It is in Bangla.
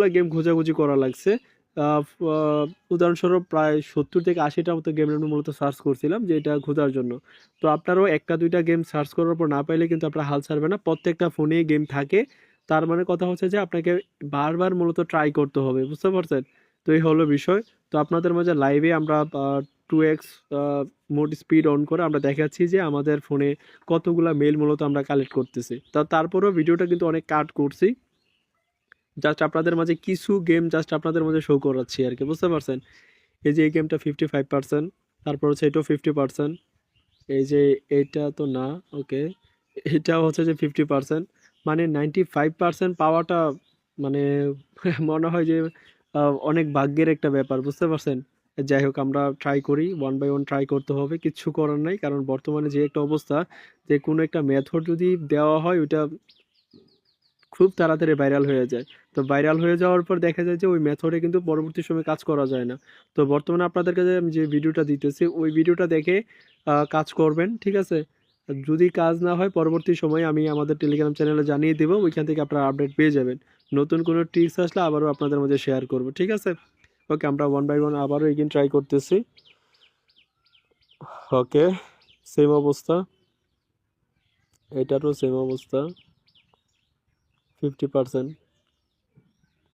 অনেকগুলো গেম খোঁজাখুঁজি করা লাগছে। উদাহরণস্বরূপ প্রায় 70 থেকে 80টার মতো গেমের মূলত সার্চ করছিলাম যে এটা খোঁজার জন্য। তো আপনারাও একটা দুইটা গেম সার্চ করার পর না পাইলে কিন্তু আপনারা হাল ছাড়বে না, প্রত্যেকটা ফোনেই গেম থাকে। তার মানে কথা হচ্ছে যে আপনাকে বারবার মূলত ট্রাই করতে হবে, বুঝতে পারছেন? তো এই হলো বিষয়। তো আপনাদের মাঝে লাইভে আমরা 2x মোড স্পিড অন করে আমরা দেখাচ্ছি যে আমাদের ফোনে কতগুলা মেল মূলত আমরা কালেক্ট করতেছি। তারপরেও ভিডিওটা কিন্তু অনেক কাট করছি, জাস্ট আপনাদের মাঝে কিছু গেম জাস্ট আপনাদের মাঝে শো করাচ্ছি আর কি, বুঝতে পারছেন? এই যে এই গেমটা 55%, তারপর হচ্ছে এটাও 50%, এই যে এইটা তো না, ওকে, এটা হচ্ছে যে 50%, মানে 95% পাওয়াটা মানে মনে হয় যে অনেক ভাগ্যের একটা ব্যাপার, বুঝতে পারছেন? যাই হোক, আমরা ট্রাই করি, ওয়ান বাই ওয়ান ট্রাই করতে হবে, কিচ্ছু করার নাই, কারণ বর্তমানে যে একটা অবস্থা, যে কোনো একটা মেথড যদি দেওয়া হয় ওইটা খুব তাড়াতাড়ি ভাইরাল হয়ে যায়। তো ভাইরাল হয়ে যাওয়ার পর দেখা যায় যে ওই মেথডে কিন্তু পরবর্তী সময়ে কাজ করা যায় না। তো বর্তমানে আপনাদের কাছে আমি যে ভিডিওটা দিতেছি ওই ভিডিওটা দেখে কাজ করবেন, ঠিক আছে? যদি কাজ না হয় পরবর্তী সময়ে আমি আমাদের টেলিগ্রাম চ্যানেলে জানিয়ে দেবো, ওইখান থেকে আপনারা আপডেট পেয়ে যাবেন। নতুন কোনো ট্রিক্স আসলে আবারও আপনাদের মধ্যে শেয়ার করব, ঠিক আছে? ওকে, আমরা ওয়ান বাই ওয়ান আবারও এগিন ট্রাই করতেছি। ওকে, সেম অবস্থা, এটারও সেম অবস্থা, 50%।